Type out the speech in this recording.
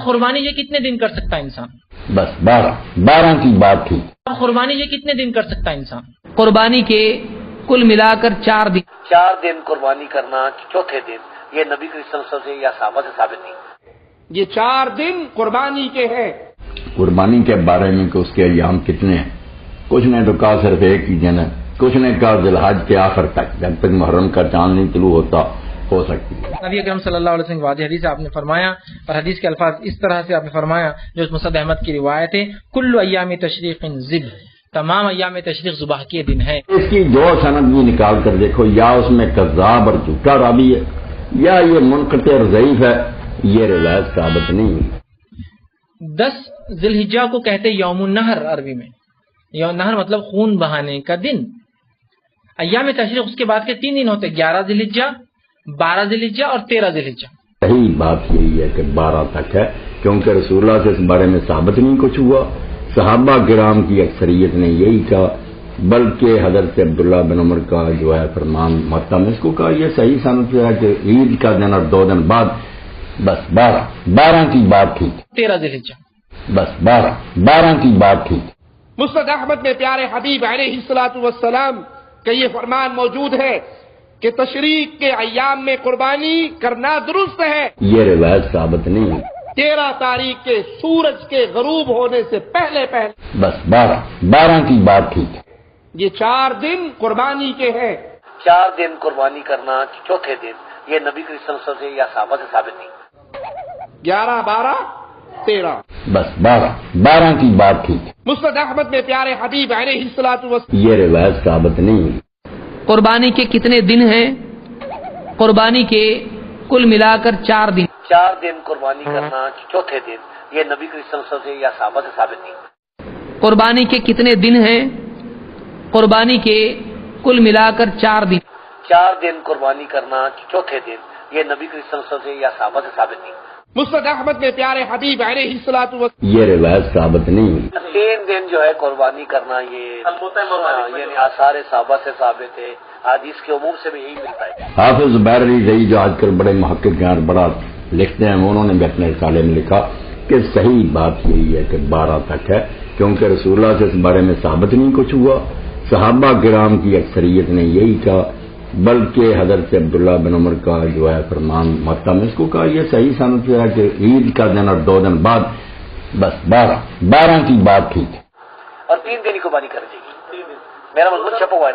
قربانی یہ کتنے دن کر سکتا ہے انسان؟ بس 12 کی بات تھی. قربانی یہ کتنے دن کر سکتا ہے انسان؟ قربانی کے کل ملا کر 4 دن. 4 دن قربانی کرنا، چوتھے دن یہ نبی کریم صلی اللہ علیہ وسلم سے یا صحابہ سے ثابت نہیں. یہ 4 دن قربانی کے ہیں. قربانی کے بارے میں کہ اس کے ایام کتنے ہیں، کچھ نے تو کہا صرف ایک ہی دن ہے، کچھ نے کہا ذی الحج کے آخر تک، جب تک محرم کا چاند نہیں طلوع ہوتا ہو سکتی ہے. نبی اکرم صلی اللہ علیہ وسلم کی واضح حدیث آپ نے فرمایا، اور حدیث کے الفاظ اس طرح سے آپ نے فرمایا جو مسند احمد کی روایت ہے، کل ایام تشریق ذبح، تمام ایام تشریق ذبح کے دن ہے. اس کی 2 سند بھی نکال کر دیکھو، یا اس میں کذاب اور جھوٹا راوی ہے، یا یہ منقطع اور ضعیف ہے، یہ روایت ثابت نہیں ہوئی. 10 ذی الحجہ کو کہتے یوم النحر، عربی میں یوم النحر مطلب خون بہانے کا دن. ایام تشریق اس کے بعد کے 3 دن ہوتے، 11 ذی الحجہ، 12 ذی الحجہ اور 13 ذی الحجہ. صحیح بات یہی ہے کہ 12 تک ہے، کیونکہ رسول اللہ سے اس بارے میں ثابت نہیں کچھ ہوا. صحابہ کرام کی اکثریت نے یہی کہا، بلکہ حضرت عبداللہ بن عمر کا جو ہے فرمان محتم اس کو کہا یہ صحیح سند ہے کہ عید کا دن اور 2 دن بعد. بس 12 کی بات تھی. 13 ذی الحجہ. بس 12 کی بات تھی. مسند احمد میں پیارے حبیب علیہ الصلوۃ والسلام کا یہ فرمان موجود ہے کہ تشریق کے ایام میں قربانی کرنا درست ہے. یہ روایت ثابت نہیں ہے. 13 تاریخ کے سورج کے غروب ہونے سے پہلے بس 12 کی بات تھی. یہ 4 دن قربانی کے ہیں. 4 دن قربانی کرنا، چوتھے دن یہ نبی کریم صلی اللہ علیہ وسلم سے یا صحابہ سے ثابت نہیں. 11، 12، 13. بس 12 کی بات تھی. مسند احمد میں پیارے حبیب علیہ الصلوۃ والسلام یہ روایت ثابت نہیں ہوئی. قربانی کے کتنے دن ہیں؟ قربانی کے کل ملا کر 4 دن. 4 دن قربانی کرنا، چوتھے دن یہ نبی کریم صلی اللہ علیہ وسلم سے یا صحابہ سے ثابت نہیں. قربانی کے کتنے دن ہیں؟ قربانی کے کل ملا کر 4 دن. 4 دن قربانی کرنا، چوتھے دن یہ نبی کریم صلی اللہ علیہ وسلم سے یا صحابہ سے ثابت نہیں. مسند احمد میں پیارے حبیب علیہ الصلوۃ والسلام یہ روایت ثابت نہیں ہوئی. 3 دن جو ہے قربانی کرنا، یہ یعنی آثار صحابہ سے ثابت ہے، حدیث کے عموم سے بھی یہی ملتا ہے. حافظ زبیر علی رئی جو آج کل بڑے محقق ہیں اور بڑا لکھتے ہیں، انہوں نے بھی اپنے رسالے میں لکھا کہ صحیح بات یہی ہے کہ 12 تک ہے، کیونکہ رسول اللہ سے اس بارے میں ثابت نہیں کچھ ہوا. صحابہ کرام کی اکثریت نے یہی کہا، بلکہ حضرت عبداللہ بن عمر کا جو ہے فرمان محتم اس کو کہا یہ صحیح سند ہے کہ عید کا دن اور 2 دن بعد. بس 12 کی بات تھی. اور 3 دن کی قربانی کرنی چاہیے. میرا مضمون چھپا ہوا ہے.